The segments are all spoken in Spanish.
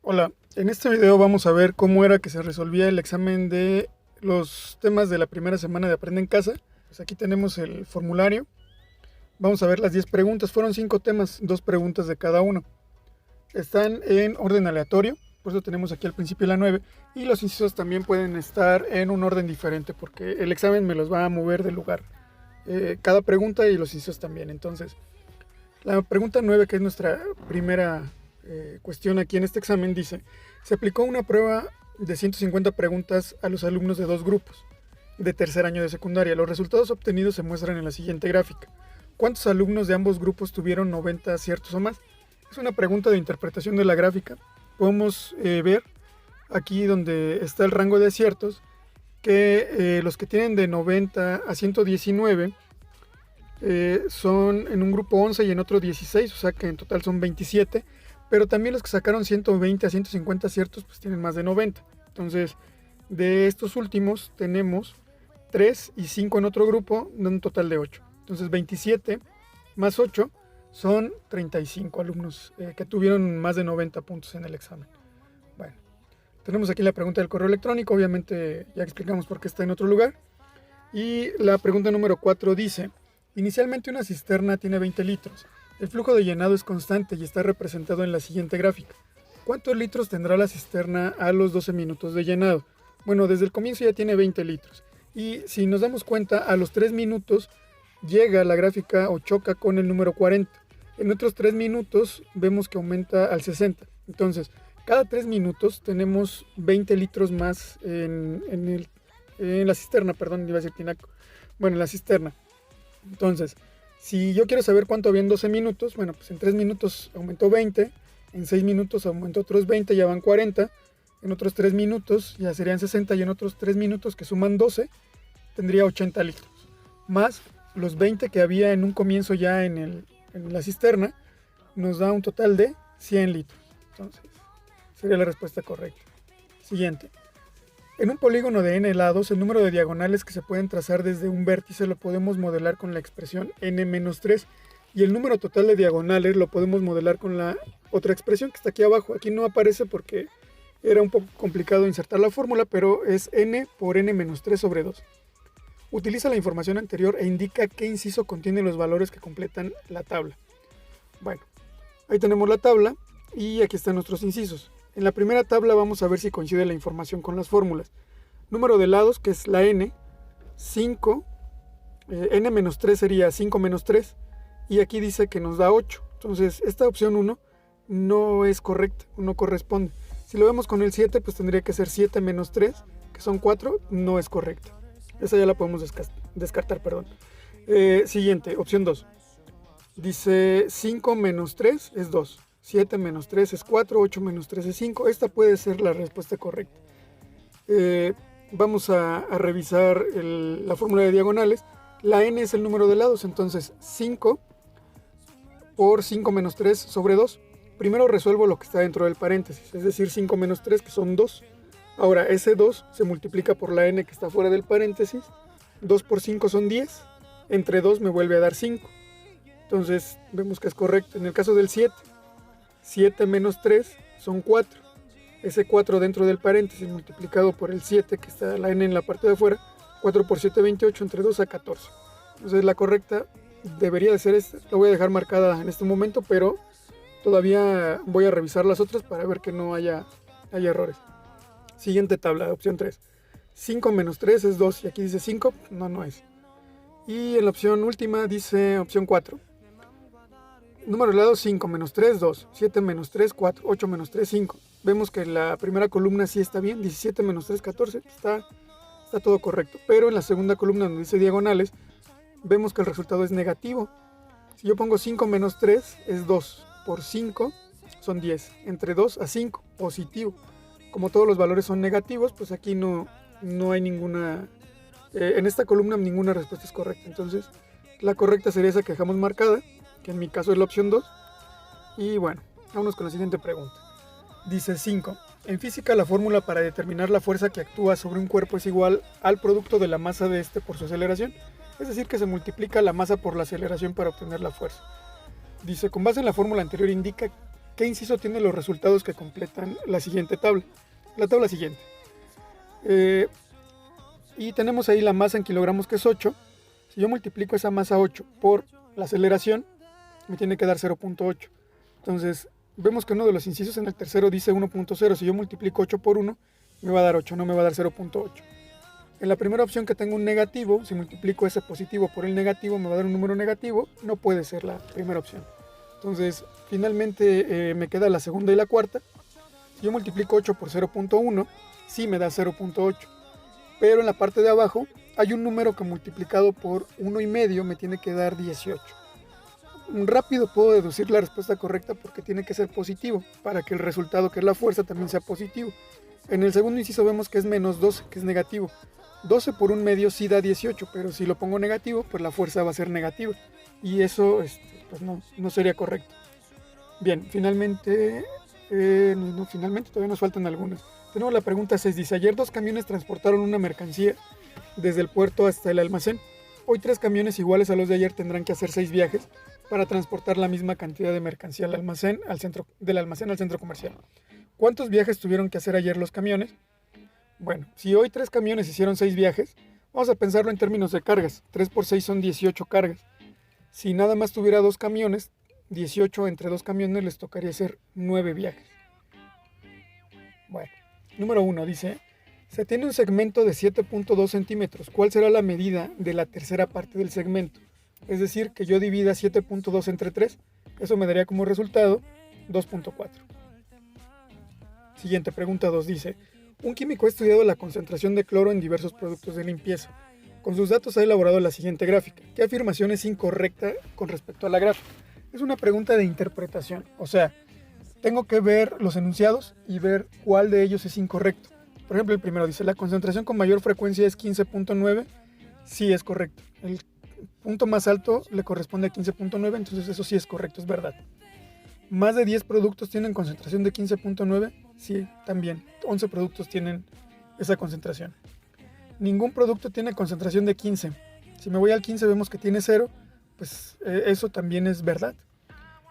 Hola, en este video vamos a ver cómo era que se resolvía el examen de los temas de la primera semana de Aprende en Casa. Pues aquí tenemos el formulario. Vamos a ver las 10 preguntas. Fueron 5 temas, 2 preguntas de cada uno. Están en orden aleatorio, por eso tenemos aquí al principio la 9. Y los incisos también pueden estar en un orden diferente, porque el examen me los va a mover de lugar. Cada pregunta y los incisos también. Entonces, la pregunta 9, que es nuestra primera cuestión aquí en este examen, dice: se aplicó una prueba de 150 preguntas a los alumnos de 2 grupos de tercer año de secundaria. Los resultados obtenidos se muestran en la siguiente gráfica. ¿Cuántos alumnos de ambos grupos tuvieron 90 aciertos o más? Es una pregunta de interpretación de la gráfica. Podemos ver aquí donde está el rango de aciertos que los que tienen de 90 a 119 son en un grupo 11 y en otro 16, o sea que en total son 27, pero también los que sacaron 120 a 150 aciertos pues tienen más de 90. Entonces, de estos últimos tenemos 3 y 5 en otro grupo, de un total de 8. Entonces 27 más 8 son 35 alumnos que tuvieron más de 90 puntos en el examen. Bueno, tenemos aquí la pregunta del correo electrónico, obviamente ya explicamos por qué está en otro lugar. Y la pregunta número 4 dice: inicialmente una cisterna tiene 20 litros. El flujo de llenado es constante y está representado en la siguiente gráfica. ¿Cuántos litros tendrá la cisterna a los 12 minutos de llenado? Bueno, desde el comienzo ya tiene 20 litros. Y si nos damos cuenta, a los 3 minutos llega la gráfica o choca con el número 40. En otros 3 minutos vemos que aumenta al 60. Entonces, cada 3 minutos tenemos 20 litros más en la cisterna, perdón, iba a decir tinaco. Bueno, en la cisterna. Entonces, si yo quiero saber cuánto había en 12 minutos, bueno, pues en 3 minutos aumentó 20, en 6 minutos aumentó otros 20, ya van 40, en otros 3 minutos ya serían 60 y en otros 3 minutos que suman 12, tendría 80 litros. Más los 20 que había en un comienzo ya en la cisterna, nos da un total de 100 litros. Entonces, sería la respuesta correcta. Siguiente. En un polígono de n lados, el número de diagonales que se pueden trazar desde un vértice lo podemos modelar con la expresión n-3, y el número total de diagonales lo podemos modelar con la otra expresión que está aquí abajo. Aquí no aparece porque era un poco complicado insertar la fórmula, pero es n por n-3 sobre 2. Utiliza la información anterior e indica qué inciso contiene los valores que completan la tabla. Bueno, ahí tenemos la tabla y aquí están nuestros incisos. En la primera tabla vamos a ver si coincide la información con las fórmulas. Número de lados, que es la n, 5, n-3 sería 5 menos 3, y aquí dice que nos da 8. Entonces, esta opción 1 no es correcta, no corresponde. Si lo vemos con el 7, pues tendría que ser 7 menos 3, que son 4, no es correcta. Esa ya la podemos descartar, perdón. Siguiente, opción 2. Dice 5 menos 3 es 2. 7 menos 3 es 4, 8 menos 3 es 5. Esta puede ser la respuesta correcta. Vamos a revisar la fórmula de diagonales. La n es el número de lados, entonces 5 por 5 menos 3 sobre 2. Primero resuelvo lo que está dentro del paréntesis, es decir, 5 menos 3, que son 2. Ahora, ese 2 se multiplica por la n que está fuera del paréntesis. 2 por 5 son 10. Entre 2 me vuelve a dar 5. Entonces, vemos que es correcto. En el caso del 7, 7 menos 3 son 4. Ese 4 dentro del paréntesis multiplicado por el 7, que está la n en la parte de afuera. 4 por 7, 28, entre 2 a 14. Entonces, la correcta debería de ser esta. La voy a dejar marcada en este momento, pero todavía voy a revisar las otras para ver que no haya errores. Siguiente tabla, opción 3. 5 menos 3 es 2, y aquí dice 5, no es. Y en la opción última dice opción 4. Número de lado, 5 menos 3, 2. 7 menos 3, 4. 8 menos 3, 5. Vemos que la primera columna sí está bien. 17 menos 3, 14. Está todo correcto. Pero en la segunda columna, donde dice diagonales, vemos que el resultado es negativo. Si yo pongo 5 menos 3 es 2. Por 5 son 10. Entre 2 a 5, positivo. Como todos los valores son negativos, pues aquí no hay ninguna... en esta columna ninguna respuesta es correcta. Entonces, la correcta sería esa que dejamos marcada, que en mi caso es la opción 2. Y bueno, vámonos con la siguiente pregunta. Dice 5. En física, la fórmula para determinar la fuerza que actúa sobre un cuerpo es igual al producto de la masa de este por su aceleración. Es decir, que se multiplica la masa por la aceleración para obtener la fuerza. Dice, con base en la fórmula anterior indica qué inciso tiene los resultados que completan la siguiente tabla. La tabla siguiente. Y tenemos ahí la masa en kilogramos, que es 8. Si yo multiplico esa masa 8 por la aceleración, me tiene que dar 0.8. Entonces, vemos que uno de los incisos en el tercero dice 1.0. Si yo multiplico 8 por 1, me va a dar 8, no me va a dar 0.8. En la primera opción, que tengo un negativo, si multiplico ese positivo por el negativo, me va a dar un número negativo. No puede ser la primera opción. Entonces, finalmente me queda la segunda y la cuarta. Si yo multiplico 8 por 0.1, sí me da 0.8. Pero en la parte de abajo hay un número que multiplicado por 1,5 me tiene que dar 18. Rápido puedo deducir la respuesta correcta, porque tiene que ser positivo para que el resultado, que es la fuerza, también sea positivo. En el segundo inciso vemos que es menos 12, que es negativo. 12 por 1,5 sí da 18, pero si lo pongo negativo, pues la fuerza va a ser negativa. Y eso pues no sería correcto. Bien, finalmente, finalmente todavía nos faltan algunas. Tenemos la pregunta 6, dice, ayer 2 camiones transportaron una mercancía desde el puerto hasta el almacén. Hoy 3 camiones iguales a los de ayer tendrán que hacer 6 viajes para transportar la misma cantidad de mercancía del almacén al centro comercial. ¿Cuántos viajes tuvieron que hacer ayer los camiones? Bueno, si hoy 3 camiones hicieron 6 viajes, vamos a pensarlo en términos de cargas. 3 por 6 son 18 cargas. Si nada más tuviera 2 camiones, 18 entre 2 camiones les tocaría hacer 9 viajes. Bueno, número 1 dice, se tiene un segmento de 7.2 centímetros. ¿Cuál será la medida de la tercera parte del segmento? Es decir, que yo divida 7.2 entre 3. Eso me daría como resultado 2.4. Siguiente, pregunta 2, dice, un químico ha estudiado la concentración de cloro en diversos productos de limpieza. Con sus datos ha elaborado la siguiente gráfica. ¿Qué afirmación es incorrecta con respecto a la gráfica? Es una pregunta de interpretación. O sea, tengo que ver los enunciados y ver cuál de ellos es incorrecto. Por ejemplo, el primero dice, la concentración con mayor frecuencia es 15.9. Sí, es correcto. El punto más alto le corresponde a 15.9, entonces eso sí es correcto, es verdad. ¿Más de 10 productos tienen concentración de 15.9? Sí, también. 11 productos tienen esa concentración. Ningún producto tiene concentración de 15. Si me voy al 15 vemos que tiene 0, pues eso también es verdad.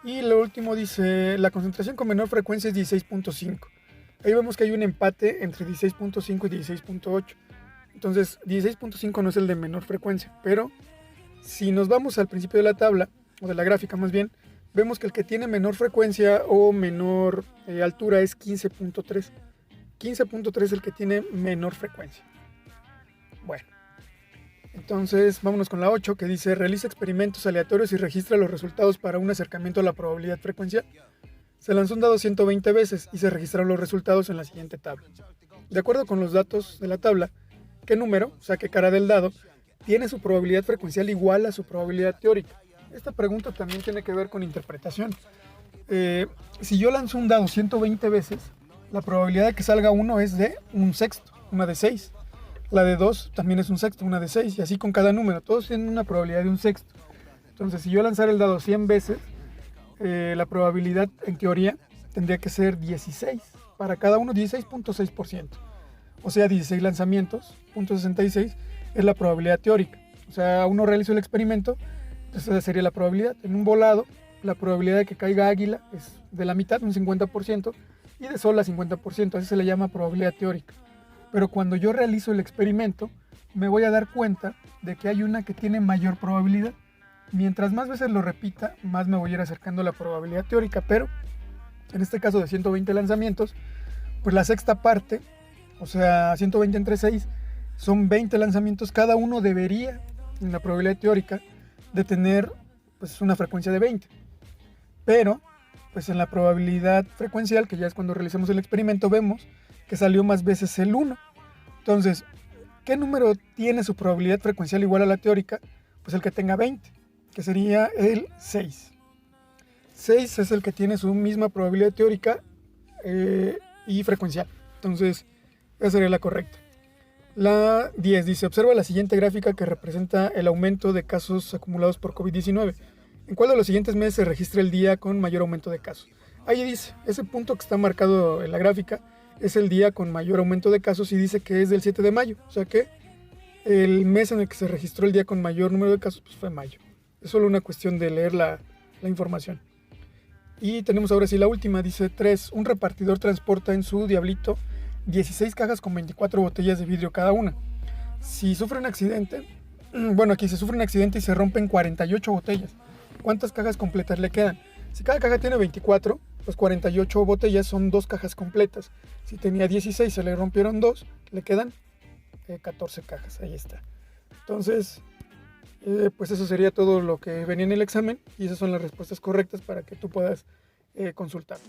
Y lo último dice, la concentración con menor frecuencia es 16.5. Ahí vemos que hay un empate entre 16.5 y 16.8. Entonces 16.5 no es el de menor frecuencia, pero si nos vamos al principio de la tabla, o de la gráfica más bien, vemos que el que tiene menor frecuencia o menor altura es 15.3. 15.3 es el que tiene menor frecuencia. Bueno, entonces vámonos con la 8, que dice, realiza experimentos aleatorios y registra los resultados para un acercamiento a la probabilidad frecuencial. Se lanzó un dado 120 veces y se registraron los resultados en la siguiente tabla. De acuerdo con los datos de la tabla, ¿qué número, o sea, qué cara del dado, tiene su probabilidad frecuencial igual a su probabilidad teórica? Esta pregunta también tiene que ver con interpretación. Si yo lanzo un dado 120 veces, la probabilidad de que salga 1 es de 1/6, una de 6. La de 2 también es 1/6, una de 6, y así con cada número. Todos tienen una probabilidad de 1/6. Entonces, si yo lanzara el dado 100 veces, la probabilidad en teoría tendría que ser 16. Para cada uno, 16.6%. O sea, 16 lanzamientos, 0.66 es la probabilidad teórica. O sea, uno realizó el experimento, esa sería la probabilidad. En un volado, la probabilidad de que caiga águila es de la mitad, un 50%, y de sol a 50%. Así se le llama probabilidad teórica. Pero cuando yo realizo el experimento, me voy a dar cuenta de que hay una que tiene mayor probabilidad. Mientras más veces lo repita, más me voy a ir acercando a la probabilidad teórica, pero en este caso de 120 lanzamientos, pues la sexta parte, o sea, 120 entre 6, son 20 lanzamientos. Cada uno debería, en la probabilidad teórica, de tener pues una frecuencia de 20. Pero, pues en la probabilidad frecuencial, que ya es cuando realizamos el experimento, vemos que salió más veces el 1. Entonces, ¿qué número tiene su probabilidad frecuencial igual a la teórica? Pues el que tenga 20, que sería el 6. 6 es el que tiene su misma probabilidad teórica y frecuencial. Entonces, esa sería la correcta. La 10 dice, observa la siguiente gráfica que representa el aumento de casos acumulados por COVID-19. ¿En cuál de los siguientes meses se registra el día con mayor aumento de casos? Ahí dice, ese punto que está marcado en la gráfica es el día con mayor aumento de casos y dice que es del 7 de mayo. O sea que el mes en el que se registró el día con mayor número de casos pues fue mayo. Es solo una cuestión de leer la información. Y tenemos ahora sí la última, dice 3. Un repartidor transporta en su Diablito 16 cajas con 24 botellas de vidrio cada una. Si sufre un accidente, bueno, aquí se sufre un accidente y se rompen 48 botellas. ¿Cuántas cajas completas le quedan? Si cada caja tiene 24, pues 48 botellas son 2 cajas completas. Si tenía 16, se le rompieron 2, le quedan 14 cajas, ahí está. Entonces, pues eso sería todo lo que venía en el examen y esas son las respuestas correctas para que tú puedas consultar.